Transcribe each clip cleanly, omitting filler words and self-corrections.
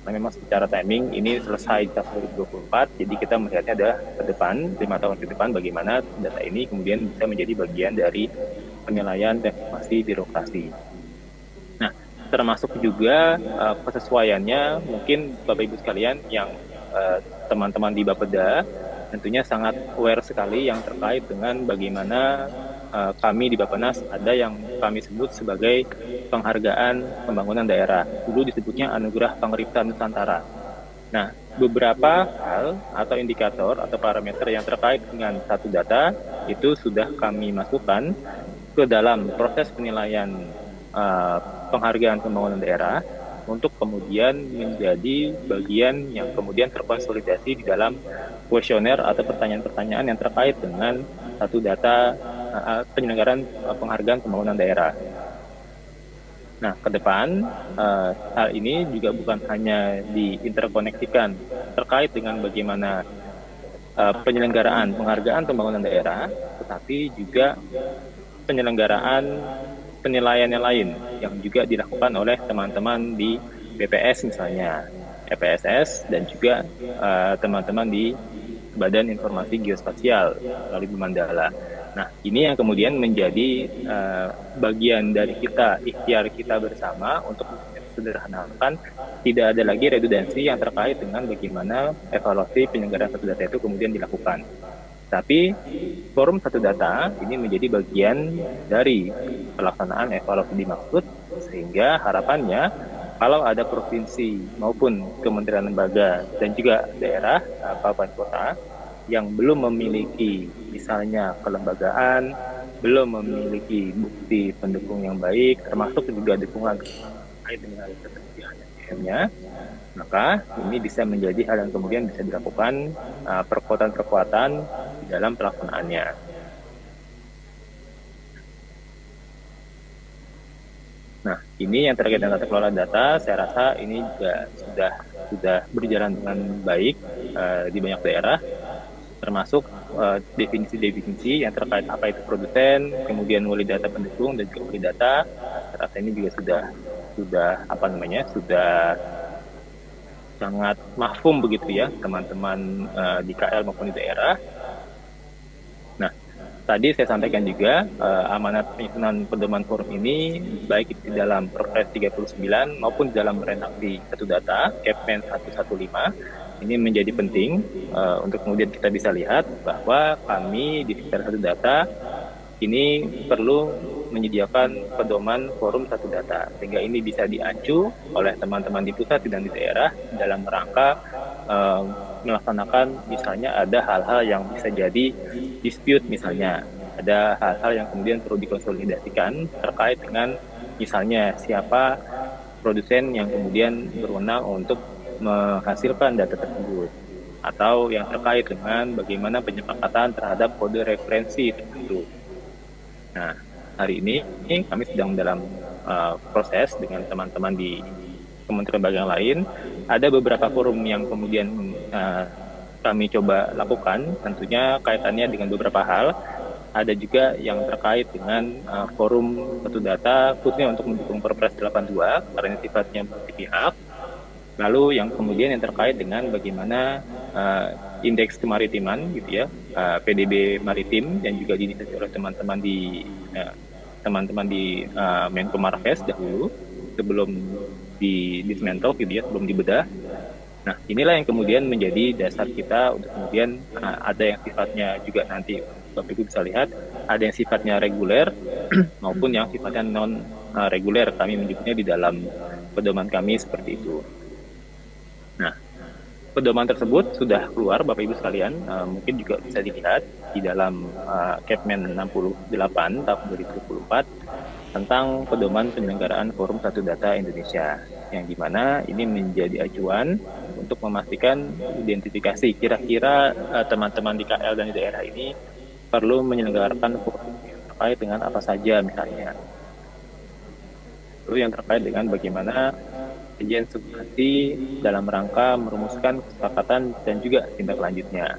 karena memang secara timing ini selesai tahun 2024, jadi kita melihatnya adalah ke depan, 5 tahun ke depan bagaimana data ini kemudian bisa menjadi bagian dari penilaian reformasi birokrasi. Nah, termasuk juga kesesuaiannya mungkin Bapak Ibu sekalian yang teman-teman di Bapeda tentunya sangat aware sekali yang terkait dengan bagaimana kami di Bappenas ada yang kami sebut sebagai penghargaan pembangunan daerah. Dulu disebutnya Anugerah Pangripta Nusantara. Nah, beberapa hal atau indikator atau parameter yang terkait dengan satu data itu sudah kami masukkan ke dalam proses penilaian uh, penghargaan pembangunan daerah untuk kemudian menjadi bagian yang kemudian terkonsolidasi di dalam kuesioner atau pertanyaan-pertanyaan yang terkait dengan satu data penyelenggaraan penghargaan pembangunan daerah. Nah, ke depan hal ini juga bukan hanya diinterkoneksikan terkait dengan bagaimana penyelenggaraan penghargaan pembangunan daerah, tetapi juga penyelenggaraan penilaian yang lain yang juga dilakukan oleh teman-teman di BPS misalnya, EPSS, dan juga teman-teman di Badan Informasi Geospasial melalui Mandala. Nah, ini yang kemudian menjadi bagian dari kita, ikhtiar kita bersama untuk sederhanakan, tidak ada lagi redundansi yang terkait dengan bagaimana evaluasi penyelenggaraan satu data itu kemudian dilakukan. Tapi forum satu data ini menjadi bagian dari pelaksanaan evaluasi dimaksud, sehingga harapannya kalau ada provinsi maupun kementerian lembaga dan juga daerah, kabupaten kota yang belum memiliki misalnya kelembagaan, belum memiliki bukti pendukung yang baik, termasuk juga dukungan terkait dengan ketersediaan SDM-nya, maka ini bisa menjadi hal yang kemudian bisa dilakukan perkuatan-perkuatan di dalam pelaksanaannya. Nah, ini yang terkait dengan tata kelola data, saya rasa ini juga sudah berjalan dengan baik di banyak daerah, termasuk definisi-definisi yang terkait apa itu produsen, kemudian wali data pendukung dan juga wali data. Saya rasa ini juga sudah sangat mahfum begitu ya teman-teman di KL maupun di daerah. Nah, tadi saya sampaikan juga amanat penyusunan pedoman forum ini baik di dalam Perpres 39 maupun di dalam redaksi satu data Kepmen 115 ini menjadi penting untuk kemudian kita bisa lihat bahwa kami di sekitar satu data ini perlu menyediakan pedoman forum satu data sehingga ini bisa diacu oleh teman-teman di pusat dan di daerah dalam rangka melaksanakan misalnya ada hal-hal yang bisa jadi dispute, misalnya ada hal-hal yang kemudian perlu dikonsolidasikan terkait dengan misalnya siapa produsen yang kemudian berwenang untuk menghasilkan data tersebut, atau yang terkait dengan bagaimana penyepakatan terhadap kode referensi tertentu. Nah, hari ini kami sedang dalam proses dengan teman-teman di kementerian lembaga yang lain. Ada beberapa forum yang kemudian kami coba lakukan, tentunya kaitannya dengan beberapa hal. Ada juga yang terkait dengan forum satu data, khususnya untuk mendukung Perpres 82, karena sifatnya multi pihak. Lalu yang kemudian yang terkait dengan bagaimana indeks kemaritiman gitu ya, PDB maritim yang juga diinisiasi oleh teman-teman di Menko Marves dahulu sebelum di dismantle gitu ya, sebelum dibedah. Nah, inilah yang kemudian menjadi dasar kita untuk kemudian ada yang sifatnya juga nanti Bapak Ibu bisa lihat, ada yang sifatnya reguler maupun yang sifatnya non reguler, kami menyebutnya di dalam pedoman kami seperti itu. Nah, pedoman tersebut sudah keluar Bapak Ibu sekalian, mungkin juga bisa dilihat di dalam Kepmen 68 tahun 2024 tentang pedoman penyelenggaraan Forum Satu Data Indonesia, yang dimana ini menjadi acuan untuk memastikan identifikasi kira-kira teman-teman di KL dan di daerah ini perlu menyelenggarakan forum yang terkait dengan apa saja misalnya. Lalu yang terkait dengan bagaimana kajian substansi dalam rangka merumuskan kesepakatan dan juga tindak lanjutnya.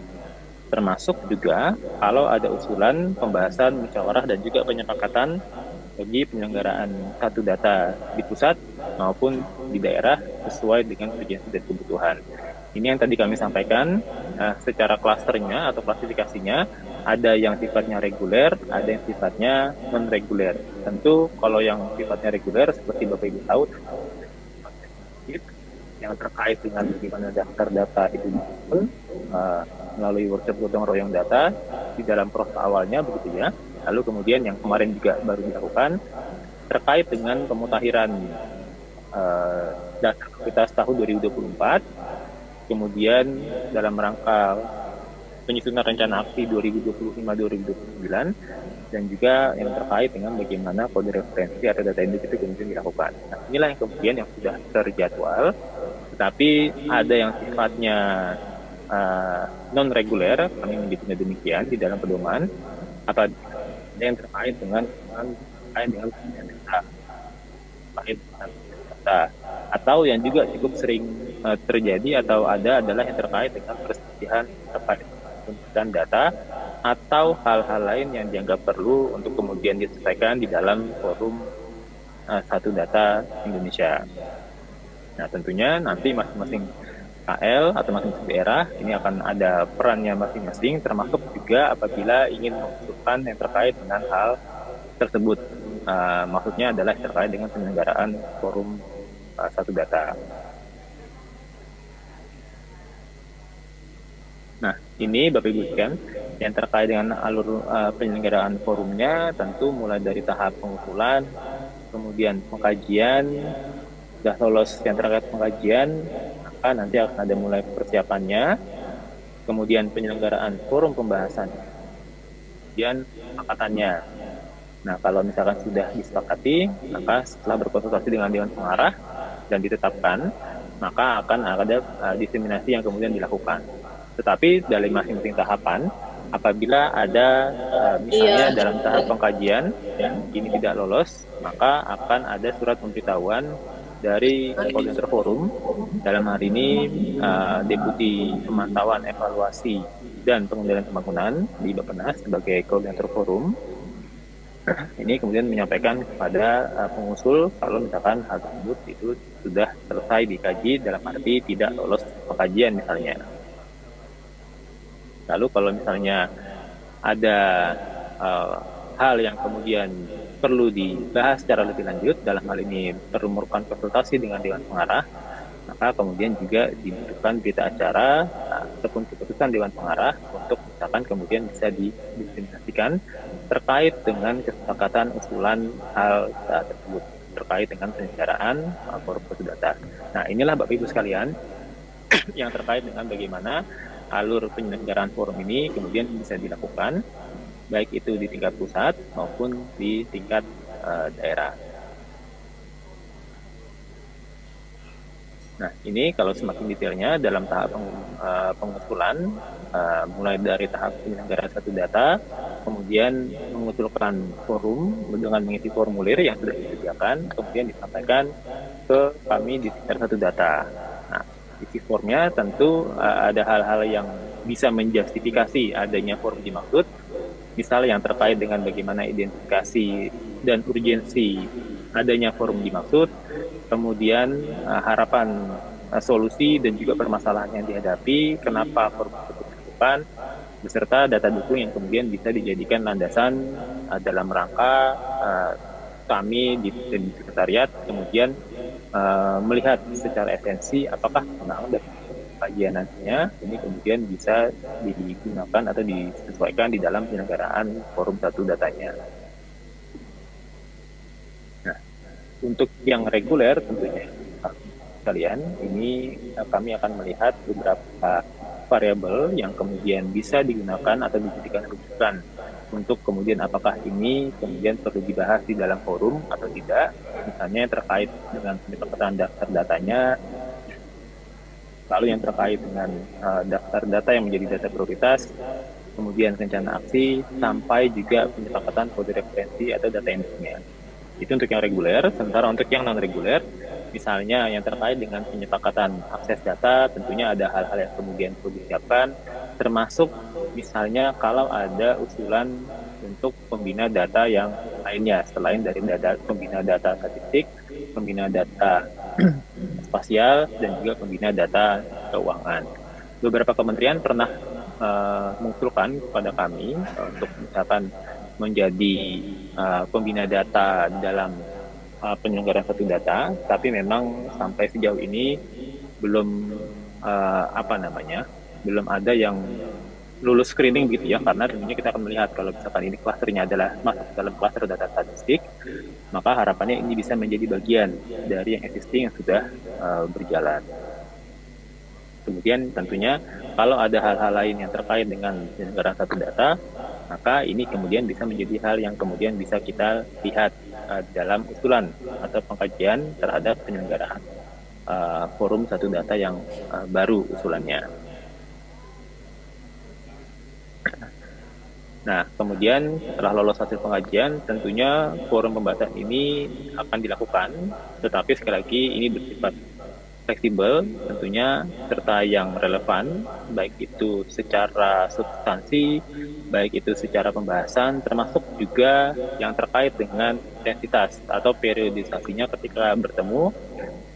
Termasuk juga kalau ada usulan pembahasan musyawarah dan juga penyepakatan bagi penyelenggaraan satu data di pusat maupun di daerah sesuai dengan urgensi dan kebutuhan. Ini yang tadi kami sampaikan secara klasternya atau klasifikasinya, ada yang sifatnya reguler, ada yang sifatnya non-reguler. Tentu kalau yang sifatnya reguler seperti Bapak Ibu tahu, yang terkait dengan bagaimana daftar data itu dibangun melalui workshop gotong royong data di dalam proses awalnya begitu ya. Lalu kemudian yang kemarin juga baru dilakukan terkait dengan pemutakhiran data kualitas tahun 2024, kemudian dalam rangka penyusunan rencana aksi 2025-2029, dan juga yang terkait dengan bagaimana kode referensi atau data induk itu kemudian dilakukan. Nah, inilah yang kemudian yang sudah terjadwal, tetapi ada yang sifatnya non-reguler, kami menyebutnya demikian di dalam pedoman, atau ada yang terkait dengan data, atau yang juga cukup sering terjadi atau ada adalah yang terkait dengan perselisihan terkait dengan data atau hal-hal lain yang dianggap perlu untuk kemudian diselesaikan di dalam forum satu data Indonesia. Nah, tentunya nanti masing-masing KL atau masing-masing daerah ini akan ada perannya masing-masing, termasuk juga apabila ingin mengusulkan yang terkait dengan hal tersebut. Maksudnya adalah terkait dengan penyelenggaraan forum satu data. Nah, ini Bapak Ibu sekalian, yang terkait dengan alur penyelenggaraan forumnya tentu mulai dari tahap pengusulan, kemudian pengkajian, sudah lolos yang terkait pengkajian, maka nanti akan ada mulai persiapannya, kemudian penyelenggaraan forum pembahasan, kemudian kesepakatannya. Nah, kalau misalkan sudah disepakati, maka setelah berkonsultasi dengan Dewan Pengarah dan ditetapkan, maka akan ada diseminasi yang kemudian dilakukan. Tetapi dari masing-masing tahapan, apabila ada misalnya dalam tahap pengkajian ini tidak lolos, maka akan ada surat pemberitahuan dari koordinator forum, dalam hal ini Deputi Pemantauan Evaluasi dan Pengendalian Pembangunan di Bappenas sebagai koordinator forum. Ini kemudian menyampaikan kepada pengusul kalau misalkan hal tersebut itu sudah selesai dikaji dalam arti tidak lolos pengkajian misalnya. Lalu kalau misalnya ada hal yang kemudian perlu dibahas secara lebih lanjut, dalam hal ini perlu merupakan konsultasi dengan Dewan Pengarah, maka kemudian juga dibutuhkan berita acara ataupun keputusan Dewan Pengarah untuk misalkan kemudian bisa didiskriminasikan terkait dengan kesepakatan usulan hal tersebut terkait dengan penyelenggaraan forum satu data. Nah, inilah Bapak Ibu sekalian yang terkait dengan bagaimana alur penyelenggaraan forum ini kemudian bisa dilakukan, baik itu di tingkat pusat maupun di tingkat daerah. Nah, ini kalau semakin detailnya dalam tahap pengusulan, mulai dari tahap penyelenggaraan satu data, kemudian mengusulkan forum dengan mengisi formulir yang sudah disediakan, kemudian disampaikan ke kami di tingkat satu data. Nah, isi formnya tentu ada hal-hal yang bisa menjustifikasi adanya forum dimaksud, misalnya yang terkait dengan bagaimana identifikasi dan urgensi adanya forum dimaksud, kemudian harapan solusi dan juga permasalahan yang dihadapi, kenapa forum tersebut dilakukan, beserta data dukung yang kemudian bisa dijadikan landasan dalam rangka kami di sekretariat kemudian melihat secara esensi apakah kewenangan dari kajian nantinya ini kemudian bisa digunakan atau disesuaikan di dalam penyelenggaraan forum satu datanya. Nah, untuk yang reguler tentunya kalian ini kami akan melihat beberapa variabel yang kemudian bisa digunakan atau dijadikan rujukan untuk kemudian apakah ini kemudian perlu dibahas di dalam forum atau tidak, misalnya terkait dengan penyepakatan daftar datanya, lalu yang terkait dengan daftar data yang menjadi data prioritas, kemudian rencana aksi, sampai juga penyepakatan kode referensi atau data induknya. Itu untuk yang reguler, sementara untuk yang non-reguler, misalnya yang terkait dengan penyepakatan akses data, tentunya ada hal-hal yang kemudian perlu disiapkan, termasuk misalnya kalau ada usulan untuk pembina data yang lainnya, selain dari pembina data statistik, pembina data spasial, dan juga pembina data keuangan. Beberapa kementerian pernah mengusulkan kepada kami untuk misalkan menjadi pembina data dalam penyelenggaraan satu data, tapi memang sampai sejauh ini belum belum ada yang lulus screening gitu ya, karena tentunya kita akan melihat kalau misalkan ini klasternya adalah masuk dalam klaster data statistik, maka harapannya ini bisa menjadi bagian dari yang existing yang sudah berjalan. Kemudian tentunya kalau ada hal-hal lain yang terkait dengan penyelenggaraan satu data, maka ini kemudian bisa menjadi hal yang kemudian bisa kita lihat dalam usulan atau pengkajian terhadap penyelenggaraan forum satu data yang baru usulannya. Nah, kemudian setelah lolos hasil pengajian, tentunya forum pembahasan ini akan dilakukan, tetapi sekali lagi ini bersifat fleksibel tentunya, serta yang relevan, baik itu secara substansi, baik itu secara pembahasan, termasuk juga yang terkait dengan intensitas atau periodisasinya ketika bertemu.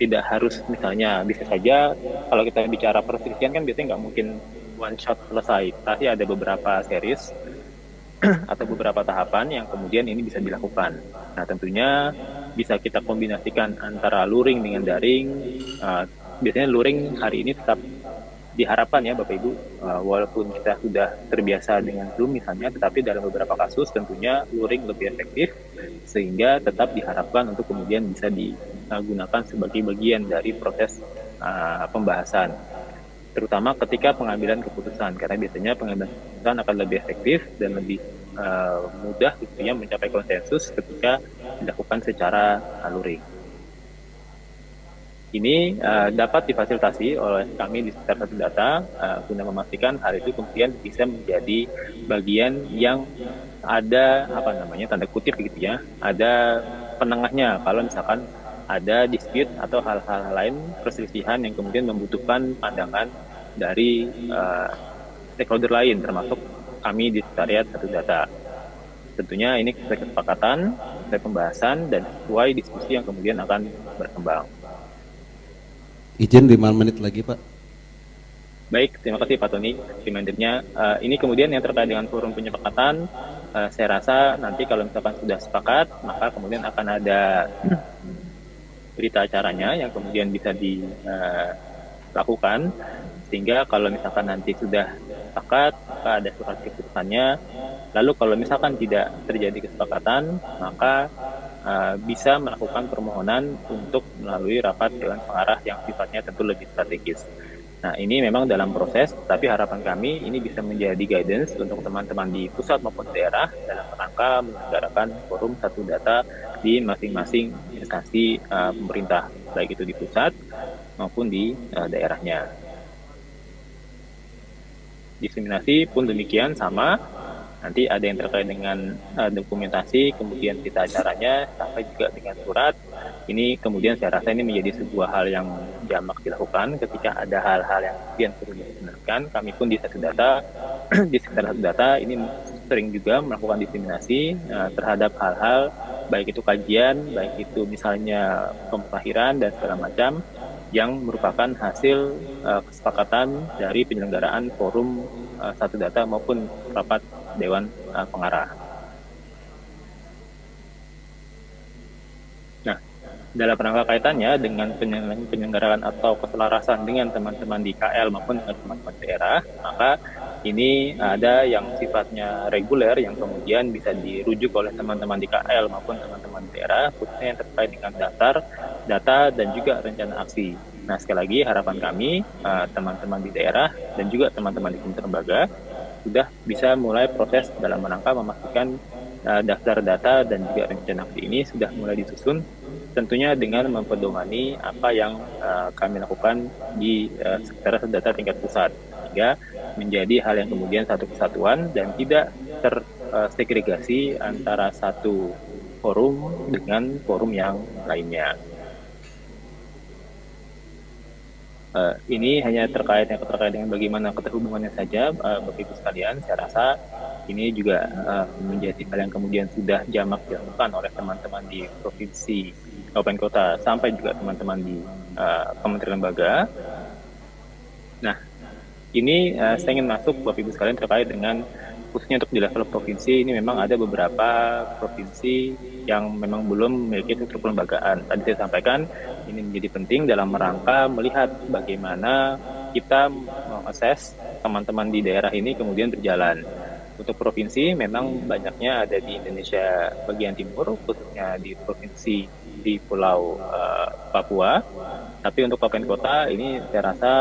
Tidak harus misalnya, bisa saja kalau kita bicara perselisihan kan biasanya nggak mungkin one shot selesai, tapi ada beberapa series atau beberapa tahapan yang kemudian ini bisa dilakukan. Nah, tentunya bisa kita kombinasikan antara luring dengan daring. Biasanya luring hari ini tetap diharapkan ya Bapak Ibu, walaupun kita sudah terbiasa dengan Zoom misalnya, tetapi dalam beberapa kasus tentunya luring lebih efektif, sehingga tetap diharapkan untuk kemudian bisa digunakan sebagai bagian dari proses pembahasan, terutama ketika pengambilan keputusan, karena biasanya pengambilan keputusan akan lebih efektif dan lebih mudah gitu ya mencapai konsensus ketika dilakukan secara luring. Ini dapat difasilitasi oleh kami di sekitar satu data guna memastikan hal itu kemudian bisa menjadi bagian yang ada tanda kutip gitu ya, ada penengahnya kalau misalkan ada dispute atau hal-hal lain perselisihan yang kemudian membutuhkan pandangan dari stakeholder lain, termasuk kami di sekretariat satu data. Tentunya ini kesepakatan, pembahasan, dan sesuai diskusi yang kemudian akan berkembang. Izin 5 menit lagi Pak. Baik, terima kasih Pak Tony remindernya. Ini kemudian yang terkait dengan forum penyepakatan, saya rasa nanti kalau misalkan sudah sepakat, maka kemudian akan ada berita acaranya yang kemudian bisa dilakukan, sehingga kalau misalkan nanti sudah sepakat, maka ada surat keputusannya. Lalu kalau misalkan tidak terjadi kesepakatan, maka bisa melakukan permohonan untuk melalui rapat Dewan Pengarah yang sifatnya tentu lebih strategis. Nah, ini memang dalam proses, tapi harapan kami ini bisa menjadi guidance untuk teman-teman di pusat maupun daerah dalam rangka menyelenggarakan forum satu data di masing-masing instansi pemerintah, baik itu di pusat maupun di daerahnya. Diseminasi pun demikian sama. Nanti ada yang terkait dengan dokumentasi, kemudian berita acaranya, sampai juga dengan surat. Ini kemudian saya rasa ini menjadi sebuah hal yang jamak dilakukan ketika ada hal-hal yang kemudian perlu dibenarkan. Kami pun di satu data, di sekitar satu data, ini sering juga melakukan diseminasi terhadap hal-hal, baik itu kajian, baik itu misalnya pemutahiran dan segala macam, yang merupakan hasil kesepakatan dari penyelenggaraan forum satu data maupun rapat Dewan Pengarah. Nah, dalam rangka kaitannya dengan penyelenggaraan atau keselarasan dengan teman-teman di KL maupun dengan teman-teman daerah, maka ini ada yang sifatnya reguler yang kemudian bisa dirujuk oleh teman-teman di KL maupun teman-teman di daerah, khususnya yang terkait dengan daftar, data, dan juga rencana aksi. Nah, sekali lagi harapan kami, teman-teman di daerah dan juga teman-teman di kementerian lembaga sudah bisa mulai proses dalam rangka memastikan daftar data dan juga rencana aksi ini sudah mulai disusun, tentunya dengan mempedomani apa yang kami lakukan di sekitar data tingkat pusat, sehingga menjadi hal yang kemudian satu kesatuan dan tidak tersegregasi antara satu forum dengan forum yang lainnya. Ini hanya terkait dengan bagaimana keterhubungannya saja, Bapak Ibu sekalian. Saya rasa ini juga menjadi hal yang kemudian sudah jamak dilakukan oleh teman-teman di provinsi, kabupaten kota, sampai juga teman-teman di kementerian lembaga. Nah, ini saya ingin masuk Bapak Ibu sekalian terkait dengan khususnya untuk di level provinsi. Ini memang ada beberapa provinsi yang memang belum memiliki struktur kelembagaan. Tadi saya sampaikan ini menjadi penting dalam rangka melihat bagaimana kita mengakses teman-teman di daerah ini kemudian berjalan. Untuk provinsi memang banyaknya ada di Indonesia bagian timur, khususnya di provinsi di Pulau Papua. Tapi untuk kabupaten kota ini saya rasa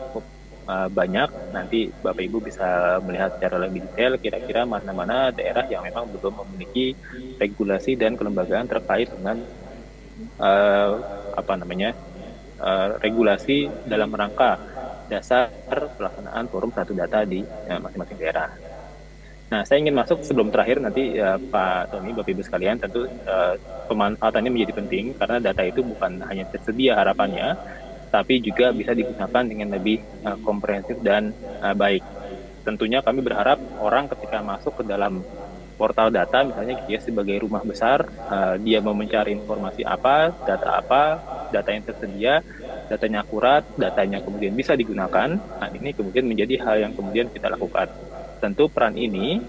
cukup banyak. Nanti Bapak Ibu bisa melihat secara lebih detail kira-kira mana-mana daerah yang memang belum memiliki regulasi dan kelembagaan terkait dengan regulasi dalam rangka dasar pelaksanaan forum satu data di masing-masing daerah. Nah, saya ingin masuk sebelum terakhir nanti Pak Tony, Bapak Ibu sekalian, tentu pemanfaatannya menjadi penting karena data itu bukan hanya tersedia harapannya, tapi juga bisa digunakan dengan lebih komprehensif dan baik. Tentunya kami berharap orang ketika masuk ke dalam portal data, misalnya dia sebagai rumah besar, dia mau mencari informasi apa, data yang tersedia, datanya akurat, datanya kemudian bisa digunakan. Nah, ini kemudian menjadi hal yang kemudian kita lakukan. Tentu peran ini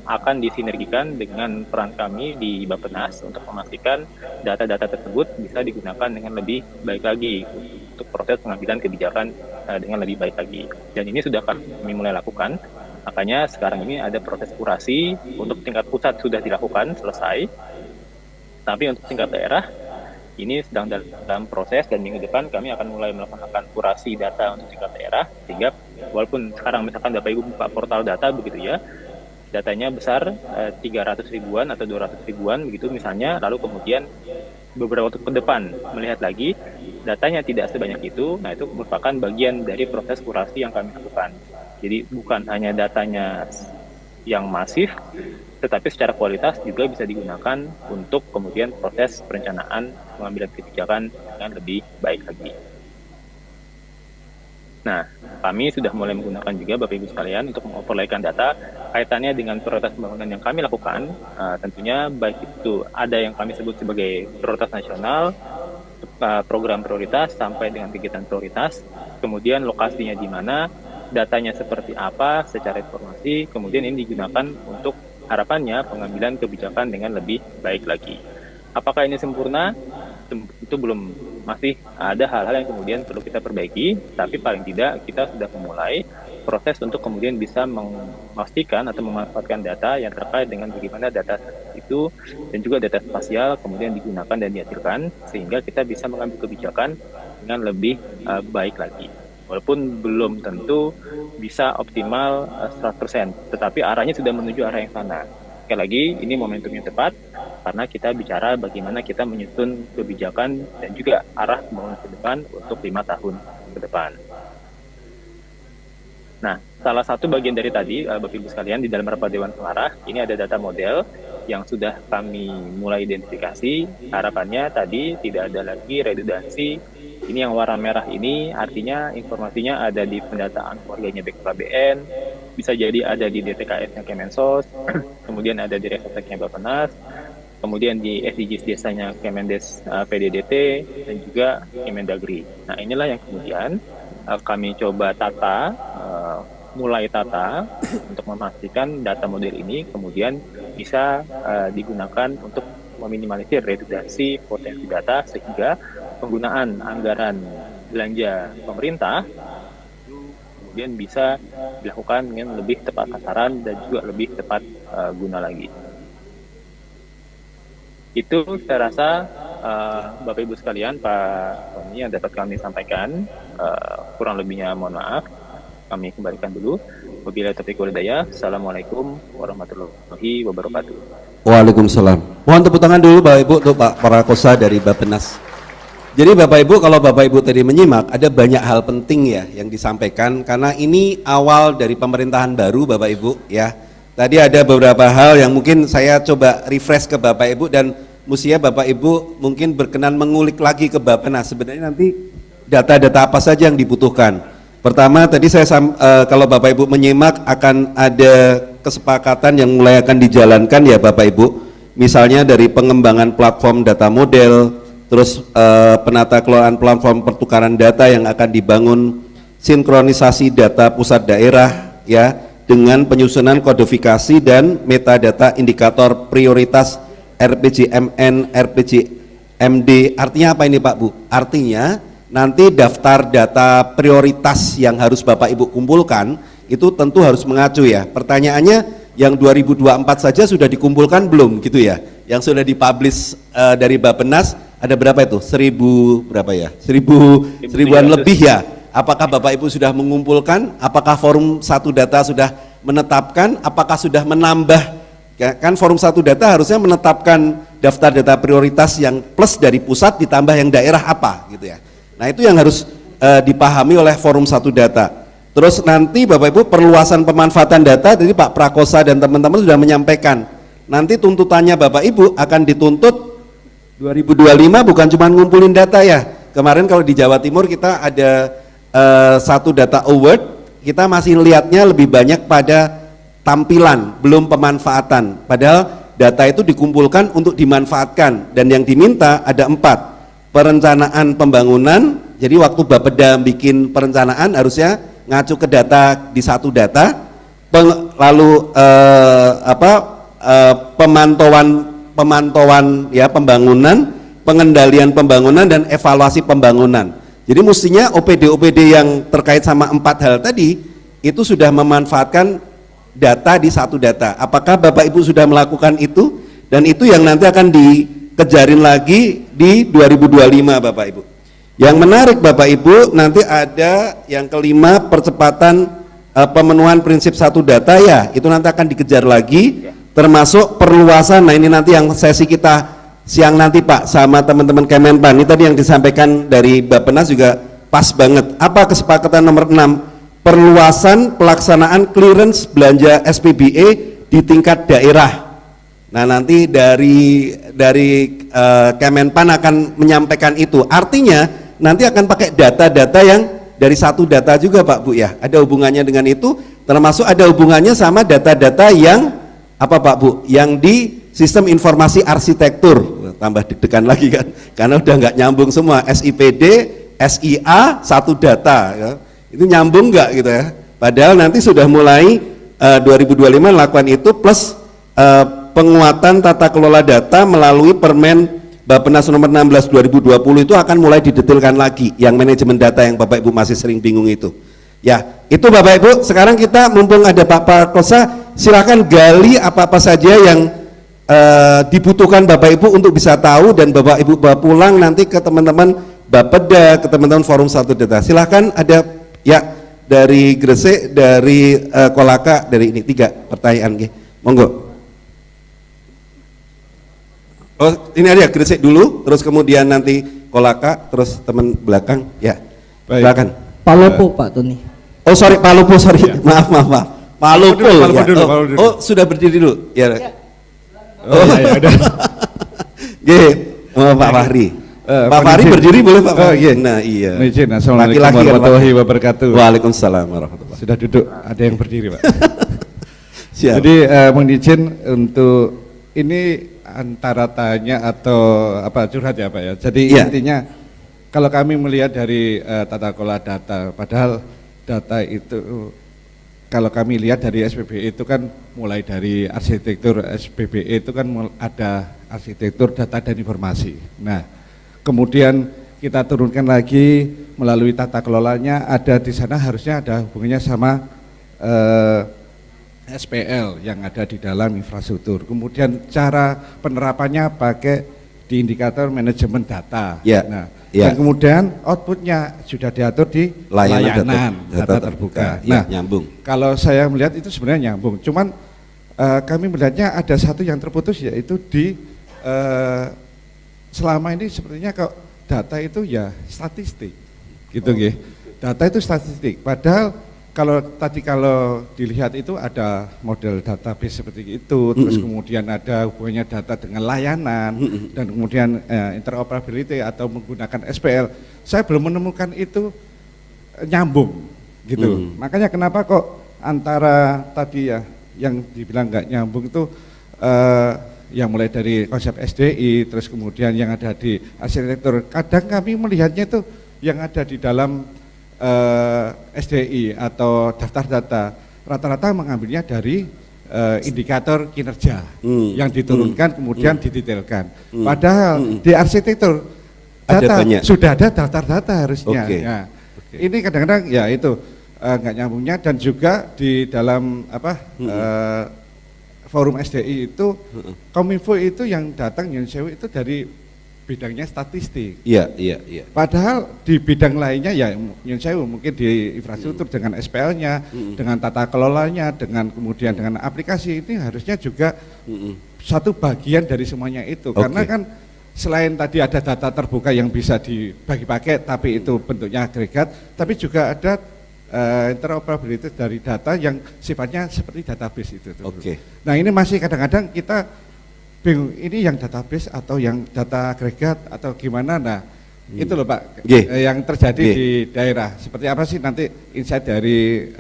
akan disinergikan dengan peran kami di Bappenas untuk memastikan data-data tersebut bisa digunakan dengan lebih baik lagi untuk proses pengambilan kebijakan dengan lebih baik lagi. Dan ini sudah kami mulai lakukan. Makanya sekarang ini ada proses kurasi untuk tingkat pusat sudah dilakukan, selesai. Tapi untuk tingkat daerah ini sedang dalam proses dan minggu depan kami akan mulai melaksanakan kurasi data untuk tingkat daerah, sehingga walaupun sekarang misalkan Bapak Ibu buka portal data begitu ya, datanya besar 300 ribuan atau 200 ribuan begitu misalnya, lalu kemudian beberapa waktu ke depan melihat lagi datanya tidak sebanyak itu, nah itu merupakan bagian dari proses kurasi yang kami lakukan. Jadi bukan hanya datanya yang masif, tetapi secara kualitas juga bisa digunakan untuk kemudian proses perencanaan pengambilan kebijakan dengan lebih baik lagi. Nah, kami sudah mulai menggunakan juga Bapak Ibu sekalian untuk mengoverlaykan data kaitannya dengan prioritas pembangunan yang kami lakukan. Tentunya baik itu ada yang kami sebut sebagai prioritas nasional, program prioritas sampai dengan kegiatan prioritas, kemudian lokasinya di mana, datanya seperti apa secara informasi, kemudian ini digunakan untuk harapannya pengambilan kebijakan dengan lebih baik lagi. Apakah ini sempurna? Itu belum, masih ada hal-hal yang kemudian perlu kita perbaiki, tapi paling tidak kita sudah memulai proses untuk kemudian bisa memastikan atau memanfaatkan data yang terkait dengan bagaimana data itu dan juga data spasial kemudian digunakan dan dihasilkan sehingga kita bisa mengambil kebijakan dengan lebih baik lagi. Walaupun belum tentu bisa optimal 100%, tetapi arahnya sudah menuju arah yang sana. Sekali lagi, ini momentum yang tepat karena kita bicara bagaimana kita menyusun kebijakan dan juga arah pembangunan ke depan untuk 5 tahun ke depan. Nah, salah satu bagian dari tadi, Bapak Ibu sekalian, di dalam rapat Dewan Pengarah, ini ada data model yang sudah kami mulai identifikasi. Harapannya tadi tidak ada lagi redundansi. Ini yang warna merah ini artinya informasinya ada di pendataan keluarganya BKKBN, bisa jadi ada di DTKS-nya Kemensos, kemudian ada di Rektoteknya Bappenas, kemudian di SDGs desanya Kemendes PDDT, dan juga Kemendagri. Nah, inilah yang kemudian kami coba mulai tata untuk memastikan data model ini kemudian bisa digunakan untuk meminimalisir redundansi potensi data sehingga penggunaan anggaran belanja pemerintah kemudian bisa dilakukan dengan lebih tepat sasaran dan juga lebih tepat guna lagi. Itu saya rasa Bapak Ibu sekalian, Pak Tony yang dapat kami sampaikan. Kurang lebihnya mohon maaf. Kami kembalikan dulu. Wabillahi taufiq wal hidayah. Assalamualaikum warahmatullahi wabarakatuh. Waalaikumsalam. Mohon tepuk tangan dulu Bapak Ibu untuk Pak Prakosa dari Bappenas. Jadi Bapak Ibu, kalau Bapak Ibu tadi menyimak, ada banyak hal penting ya yang disampaikan karena ini awal dari pemerintahan baru Bapak Ibu ya. Tadi ada beberapa hal yang mungkin saya coba refresh ke Bapak Ibu dan mestinya Bapak Ibu mungkin berkenan mengulik lagi ke Bappenas. Sebenarnya nanti data-data apa saja yang dibutuhkan. Pertama tadi saya kalau Bapak Ibu menyimak akan ada kesepakatan yang mulai akan dijalankan ya Bapak Ibu. Misalnya dari pengembangan platform data model, terus penata kelolaan platform pertukaran data yang akan dibangun, sinkronisasi data pusat daerah ya, dengan penyusunan kodifikasi dan metadata indikator prioritas RPJMN, RPJMD. Artinya apa ini Pak Bu? Artinya nanti daftar data prioritas yang harus Bapak Ibu kumpulkan itu tentu harus mengacu ya. Pertanyaannya, yang 2024 saja sudah dikumpulkan belum gitu ya? Yang sudah dipublish dari Bappenas ada berapa itu? 1000 berapa ya? 1000-an lebih ya. Apakah Bapak Ibu sudah mengumpulkan? Apakah forum satu data sudah menetapkan? Apakah sudah menambah? Kan forum satu data harusnya menetapkan daftar data prioritas yang plus dari pusat ditambah yang daerah apa gitu ya. Nah itu yang harus dipahami oleh forum satu data. Terus nanti Bapak Ibu perluasan pemanfaatan data, jadi Pak Prakosa dan teman-teman sudah menyampaikan. Nanti tuntutannya Bapak Ibu akan dituntut 2025 bukan cuma ngumpulin data ya. Kemarin kalau di Jawa Timur kita ada satu data award, kita masih lihatnya lebih banyak pada tampilan, belum pemanfaatan. Padahal data itu dikumpulkan untuk dimanfaatkan, dan yang diminta ada 4. Perencanaan pembangunan, jadi waktu Bapeda bikin perencanaan harusnya ngacu ke data di satu data, lalu pemantauan ya pembangunan, pengendalian pembangunan dan evaluasi pembangunan. Jadi mestinya OPD-OPD yang terkait sama 4 hal tadi itu sudah memanfaatkan data di satu data. Apakah Bapak Ibu sudah melakukan itu? Dan itu yang nanti akan dikejarin lagi di 2025 Bapak Ibu. Yang menarik Bapak Ibu, nanti ada yang kelima, percepatan pemenuhan prinsip satu data ya, itu nanti akan dikejar lagi, termasuk perluasan. Nah ini nanti yang sesi kita siang nanti Pak sama teman-teman Kemenpan. Ini tadi yang disampaikan dari Bappenas juga pas banget. Apa kesepakatan nomor 6? Perluasan pelaksanaan clearance belanja SPBE di tingkat daerah. Nah nanti dari Kemenpan akan menyampaikan itu. Artinya nanti akan pakai data-data yang dari satu data juga Pak Bu ya. Ada hubungannya dengan itu, termasuk ada hubungannya sama data-data yang apa Pak Bu? Yang di sistem informasi arsitektur. Tambah deg-degan lagi kan, karena udah nggak nyambung semua. SIPD, SIA, satu data ya. Itu nyambung nggak gitu ya? Padahal nanti sudah mulai 2025 lakukan itu, plus penguatan tata kelola data melalui Permen Bappenas nomor 16 2020 itu akan mulai didetailkan lagi yang manajemen data yang Bapak Ibu masih sering bingung itu. Ya, itu Bapak Ibu. Sekarang kita mumpung ada Pak Prakosa, silakan gali apa-apa saja yang dibutuhkan Bapak Ibu untuk bisa tahu, dan Bapak Ibu bawa pulang nanti ke teman-teman Bapeda, ke teman-teman forum satu data. Silahkan, ada ya dari Gresik, dari Kolaka, dari ini 3 pertanyaan monggo. Oh ini ada Gresik dulu, terus kemudian nanti Kolaka, terus teman belakang ya. Baik. Silakan. Palopo Pak Tony. Oh sorry Palopo, sorry ya. maaf Palopo ya. Dulu. Oh sudah berdiri dulu ya. Oh ya udah. Pak Fahri. Pak Fahri berdiri boleh Pak Fahri? Iya. Nah iya. Assalamualaikum warahmatullahi wabarakatuh. Waalaikumsalam warahmatullahi wabarakatuh. Sudah duduk, ada yang berdiri Pak. Siap. Jadi mohon izin untuk ini antara tanya atau apa curhat ya Pak ya. Jadi intinya kalau kami melihat dari tata kelola data, padahal data itu kalau kami lihat dari SPBE itu kan mulai dari arsitektur SPBE itu kan ada arsitektur data dan informasi. Nah, kemudian kita turunkan lagi melalui tata kelolanya, ada di sana harusnya ada hubungannya sama SPL yang ada di dalam infrastruktur. Kemudian cara penerapannya pakai di indikator manajemen data. Nah, dan kemudian outputnya sudah diatur di layanan data terbuka. Nah, nyambung. Kalau saya melihat itu sebenarnya nyambung. Cuman kami melihatnya ada satu yang terputus, yaitu di selama ini sepertinya kok data itu ya statistik, gitu nggih. Data itu statistik. Padahal kalau dilihat itu ada model database seperti itu, terus kemudian ada hubungannya data dengan layanan, dan kemudian interoperability atau menggunakan SPL. Saya belum menemukan itu nyambung gitu. Makanya kenapa kok antara tadi ya yang dibilang nggak nyambung itu yang mulai dari konsep SDI, terus kemudian yang ada di arsitektur. Kadang kami melihatnya itu yang ada di dalam SDI atau daftar data, rata-rata mengambilnya dari indikator kinerja yang diturunkan kemudian didetailkan. Padahal di arsitektur data sudah ada daftar data harusnya. Ya. Ini kadang-kadang ya itu nggak nyambungnya, dan juga di dalam forum SDI itu Kominfo itu yang datang Nyun Sewu itu dari bidangnya statistik. Iya. Padahal di bidang lainnya ya Nyun Sewu mungkin di infrastruktur dengan SPL-nya, dengan tata kelolanya, dengan kemudian dengan aplikasi, ini harusnya juga satu bagian dari semuanya itu. Karena kan selain tadi ada data terbuka yang bisa dibagi paket tapi itu bentuknya agregat, tapi juga ada interoperability dari data yang sifatnya seperti database itu. Nah ini masih kadang-kadang kita bingung, ini yang database atau yang data agregat atau gimana. Nah itu loh Pak, yang terjadi di daerah. Seperti apa sih nanti insight dari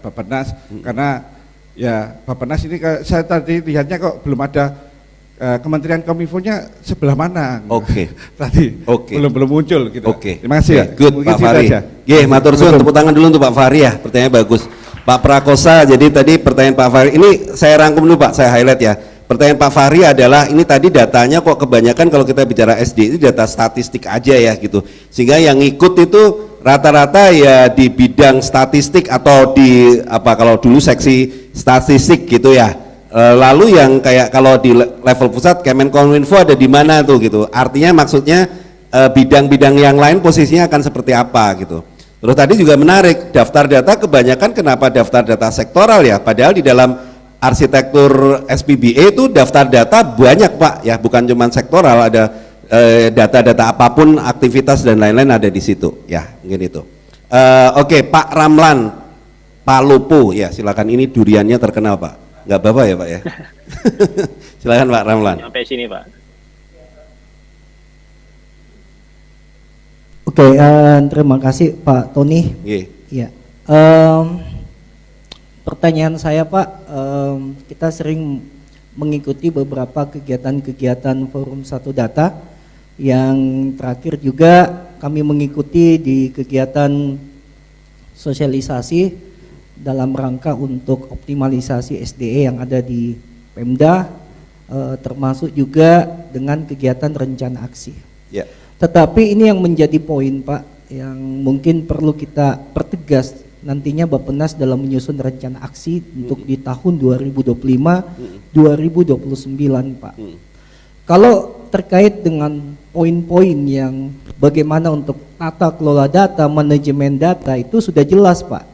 Bappenas, karena ya Bappenas ini saya tadi lihatnya kok belum ada Kementerian Kominfo-nya sebelah mana? Tadi belum muncul gitu. Terima kasih ya. Good Pak Fahri. Matur suwun, tepuk tangan dulu untuk Pak Fahri ya. Pertanyaannya bagus. Pak Prakosa, jadi tadi pertanyaan Pak Fahri ini saya rangkum dulu Pak, saya highlight ya. Pertanyaan Pak Fahri adalah ini tadi datanya kok kebanyakan kalau kita bicara SD itu data statistik aja ya gitu. Sehingga yang ikut itu rata-rata ya di bidang statistik atau di kalau dulu seksi statistik gitu ya. Lalu yang kayak kalau di level pusat Kemenkominfo ada di mana tuh gitu. Artinya maksudnya bidang-bidang yang lain posisinya akan seperti apa gitu. Terus tadi juga menarik, daftar data kebanyakan kenapa daftar data sektoral ya, padahal di dalam arsitektur SPBA itu daftar data banyak Pak ya, bukan cuma sektoral, ada data-data apapun, aktivitas dan lain-lain ada di situ ya, mungkin itu. Pak Ramlan Palopo ya, silakan, ini duriannya terkenal Pak. Nggak apa-apa ya Pak ya. Silakan Pak Ramlan. Sampai sini Pak. Terima kasih Pak Tony. Ya. Pertanyaan saya Pak, kita sering mengikuti beberapa kegiatan-kegiatan Forum Satu Data. Yang terakhir juga kami mengikuti di kegiatan sosialisasi dalam rangka untuk optimalisasi SDE yang ada di Pemda, termasuk juga dengan kegiatan rencana aksi. Tetapi ini yang menjadi poin Pak, yang mungkin perlu kita pertegas nantinya Bappenas dalam menyusun rencana aksi untuk di tahun 2025-2029 Pak. Kalau terkait dengan poin-poin yang bagaimana untuk tata kelola data, manajemen data, itu sudah jelas Pak.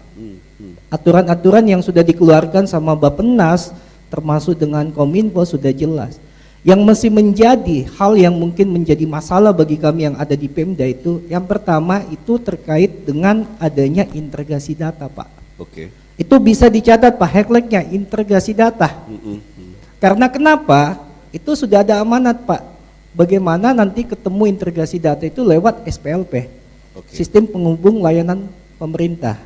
Aturan-aturan yang sudah dikeluarkan sama Bappenas termasuk dengan Kominfo sudah jelas. Yang masih menjadi hal yang mungkin menjadi masalah bagi kami yang ada di Pemda itu, yang pertama itu terkait dengan adanya integrasi data Pak. Itu bisa dicatat Pak, hackleknya integrasi data. Karena kenapa? Itu sudah ada amanat Pak. Bagaimana nanti ketemu integrasi data itu lewat SPLP, Sistem Penghubung Layanan Pemerintah.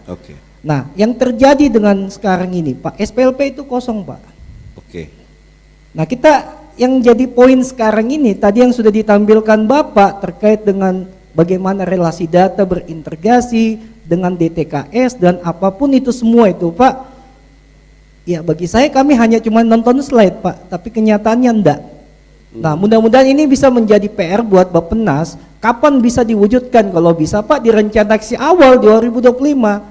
Nah, yang terjadi dengan sekarang ini, Pak, SPLP itu kosong, Pak. Nah, kita yang jadi poin sekarang ini, tadi yang sudah ditampilkan Bapak terkait dengan bagaimana relasi data berintegrasi dengan DTKS dan apapun itu semua itu, Pak. Ya, bagi saya kami hanya cuma nonton slide, Pak, tapi kenyataannya enggak. Nah, mudah-mudahan ini bisa menjadi PR buat Bappenas. Kapan bisa diwujudkan? Kalau bisa, Pak, di rencana aksi awal 2025.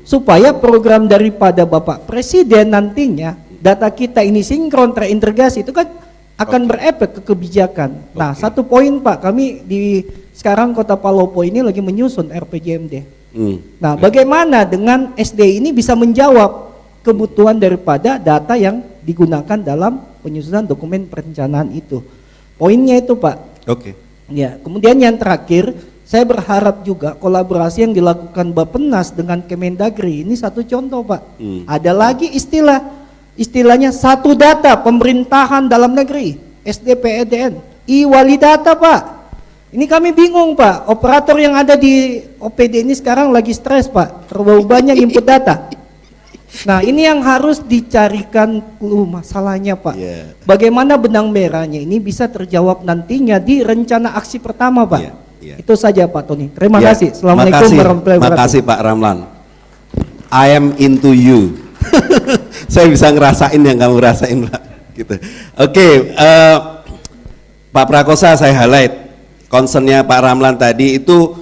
Supaya program daripada Bapak Presiden nantinya data kita ini sinkron terintegrasi, itu kan akan berefek ke kebijakan. Nah, satu poin Pak, kami di sekarang Kota Palopo ini lagi menyusun RPJMD. Nah, bagaimana dengan SD ini bisa menjawab kebutuhan daripada data yang digunakan dalam penyusunan dokumen perencanaan itu. Poinnya itu Pak. Ya, kemudian yang terakhir, saya berharap juga kolaborasi yang dilakukan Bappenas dengan Kemendagri ini satu contoh Pak. Ada lagi istilahnya satu data pemerintahan dalam negeri, SDPEDN, e-wali data Pak. Ini kami bingung Pak, operator yang ada di OPD ini sekarang lagi stres Pak, terlalu banyak input data. Nah, ini yang harus dicarikan masalahnya, Pak. Bagaimana benang merahnya ini bisa terjawab nantinya di rencana aksi pertama, Pak. Itu saja, Pak Tony. Terima kasih. Assalamualaikum warahmatullahi wabarakatuh. Makasih Pak Ramlan. I am into you. Saya bisa ngerasain yang kamu rasain, Pak. Gitu. Oke, Pak Prakosa, saya highlight concernnya Pak Ramlan tadi itu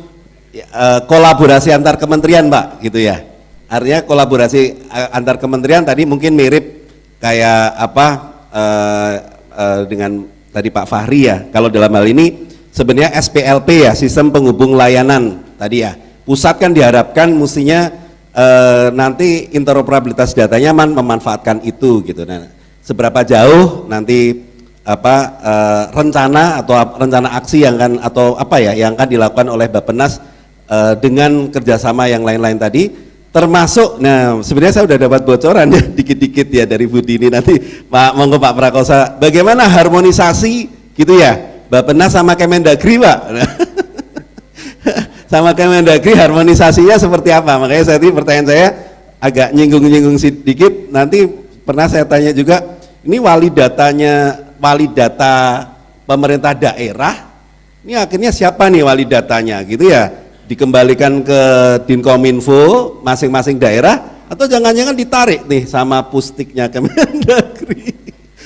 kolaborasi antar kementerian, Pak, gitu ya. Artinya kolaborasi antar kementerian tadi mungkin mirip kayak apa dengan tadi Pak Fahri ya. Kalau dalam hal ini sebenarnya SPLP ya, sistem penghubung layanan tadi ya. Pusat kan diharapkan mestinya nanti interoperabilitas datanya memanfaatkan itu gitu. Nah, seberapa jauh nanti apa rencana atau rencana aksi yang kan atau apa ya yang akan dilakukan oleh Bappenas dengan kerjasama yang lain-lain tadi. Termasuk, nah sebenarnya saya udah dapat bocoran ya dikit-dikit ya dari Bu Dini nanti Pak monggo Pak Prakosa, bagaimana harmonisasi gitu ya Bappenas sama Kemendagri, Pak. Sama Kemendagri harmonisasinya seperti apa? Makanya saya tadi pertanyaan saya agak nyinggung-nyinggung sedikit. Nanti pernah saya tanya juga, ini wali data pemerintah daerah, ini akhirnya siapa nih wali datanya gitu ya? Dikembalikan ke Dinkominfo masing-masing daerah atau jangan-jangan ditarik nih sama pustiknya Kemendagri.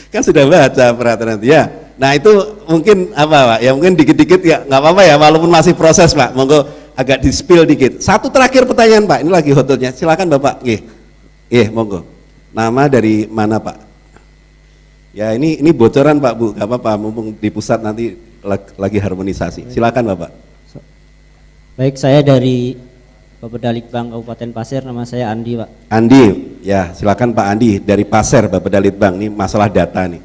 Kan sudah baca peraturan itu ya. Nah itu mungkin apa Pak? Ya mungkin dikit-dikit ya nggak apa-apa ya walaupun masih proses Pak. Monggo agak di-spill dikit. Satu terakhir pertanyaan Pak. Ini lagi hotnya. Silakan Bapak. Monggo. Nama dari mana Pak? Ya ini bocoran Pak Bu. Gak apa-apa. Mumpung di pusat nanti lagi harmonisasi. Silakan Bapak. Baik, saya dari Bapedalitbang Kabupaten Pasir, nama saya Andi, Pak. Andi, ya silakan Pak Andi dari Pasir Bapedalitbang, ini masalah data nih,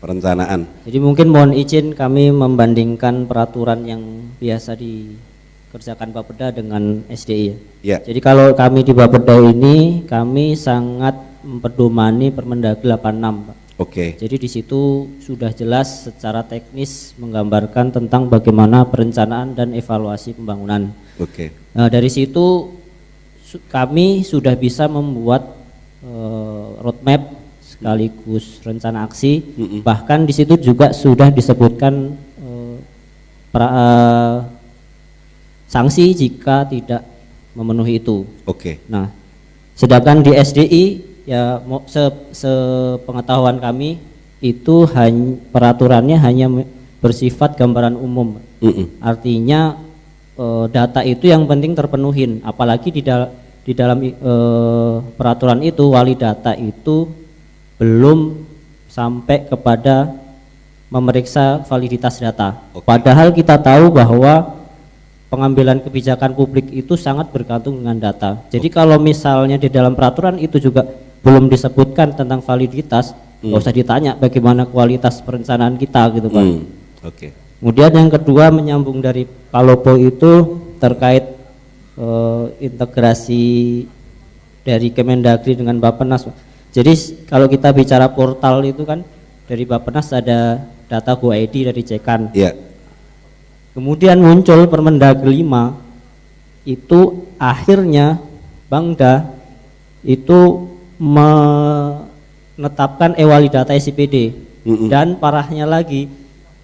perencanaan. Jadi mungkin mohon izin kami membandingkan peraturan yang biasa dikerjakan Bapeda dengan SDI. Ya. Jadi kalau kami di Bapeda ini, kami sangat memperdomani Permendagri 86, Pak. Oke. Jadi di situ sudah jelas secara teknis menggambarkan tentang bagaimana perencanaan dan evaluasi pembangunan. Oke. Nah, dari situ kami sudah bisa membuat roadmap sekaligus rencana aksi. Bahkan di situ juga sudah disebutkan sanksi jika tidak memenuhi itu. Oke. Nah, sedangkan di SDI ya sepengetahuan kami itu peraturannya hanya bersifat gambaran umum. Artinya data itu yang penting terpenuhin, apalagi di dalam peraturan itu wali data itu belum sampai kepada memeriksa validitas data. Padahal kita tahu bahwa pengambilan kebijakan publik itu sangat bergantung dengan data. Jadi kalau misalnya di dalam peraturan itu juga belum disebutkan tentang validitas, nggak usah ditanya bagaimana kualitas perencanaan kita gitu Pak. Oke. Kemudian yang kedua menyambung dari Palopo itu terkait integrasi dari Kemendagri dengan Bappenas. Jadi kalau kita bicara portal itu kan dari Bappenas ada data GoID dari Cekan. Iya. Kemudian muncul Permendagri 5 itu akhirnya Bangda itu menetapkan e-walidata SIPD dan parahnya lagi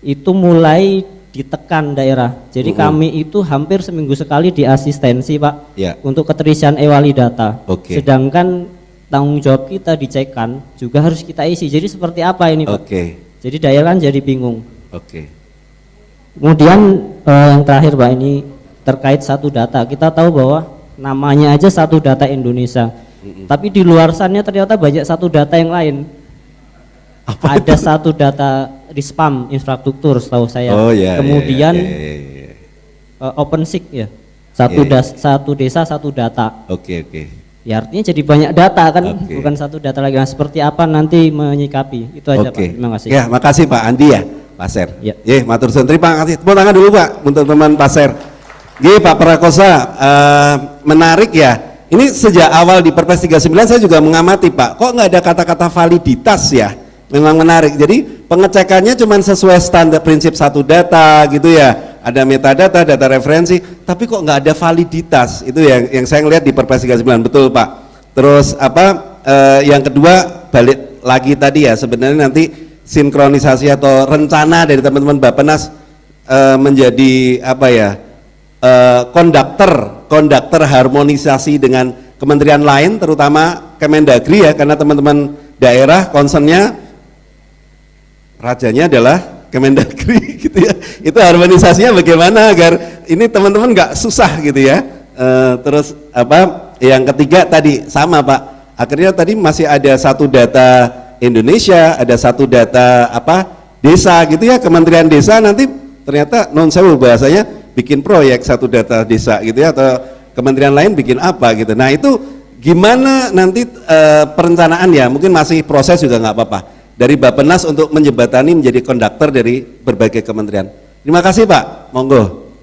itu mulai ditekan daerah. Jadi kami itu hampir seminggu sekali diasistensi Pak untuk keterisian e-walidata. Sedangkan tanggung jawab kita dicekkan juga harus kita isi. Jadi seperti apa ini Pak? Jadi daerah kan jadi bingung. Kemudian yang terakhir Pak ini terkait satu data. Kita tahu bahwa namanya aja satu data Indonesia. Tapi di luar sana ternyata banyak satu data yang lain. Ada satu data di spam infrastruktur setahu saya. Kemudian OpenSig ya. Satu desa satu data. Ya artinya jadi banyak data kan, bukan satu data lagi. Nah, seperti apa nanti menyikapi? Itu aja Pak. Terima kasih. Ya, makasih Pak Andi ya, Pasir. Matur suwun. Terima kasih. Tepuk tangan dulu Pak untuk teman Pasir. Pak Prakosa, menarik ya. Ini sejak awal di Perpres 39 saya juga mengamati Pak, kok nggak ada kata-kata validitas ya? Memang menarik. Jadi pengecekannya cuma sesuai standar prinsip satu data gitu ya. Ada metadata, data referensi, tapi kok nggak ada validitas. Itu yang saya ngelihat di Perpres 39, betul Pak. Terus apa? yang kedua balik lagi tadi ya, sebenarnya nanti sinkronisasi atau rencana dari teman-teman Bappenas menjadi apa ya, konduktor harmonisasi dengan kementerian lain, terutama Kemendagri ya, karena teman-teman daerah concernnya rajanya adalah Kemendagri gitu ya. Itu harmonisasinya bagaimana agar ini teman-teman nggak susah gitu ya. Terus apa? Yang ketiga tadi sama Pak. Akhirnya tadi masih ada satu data Indonesia, ada satu data apa? Desa gitu ya. Kementerian Desa nanti ternyata non sewu bahasanya bikin proyek satu data desa gitu ya, atau kementerian lain bikin apa gitu. Nah itu gimana nanti perencanaan ya? Mungkin masih proses juga nggak apa-apa. Dari Bappenas untuk menjembatani menjadi konduktor dari berbagai kementerian. Terima kasih Pak, monggo.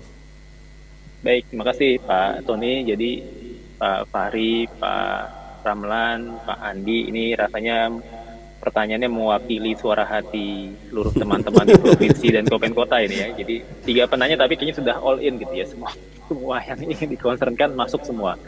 Baik, terima kasih Pak Tony. Jadi Pak Fahri, Pak Ramlan, Pak Andi, ini rasanya pertanyaannya mewakili suara hati seluruh teman-teman di provinsi dan kabupaten kota ini ya. Jadi 3 penanya tapi kayaknya sudah all in gitu ya, semua yang ingin dikonsernkan masuk semua.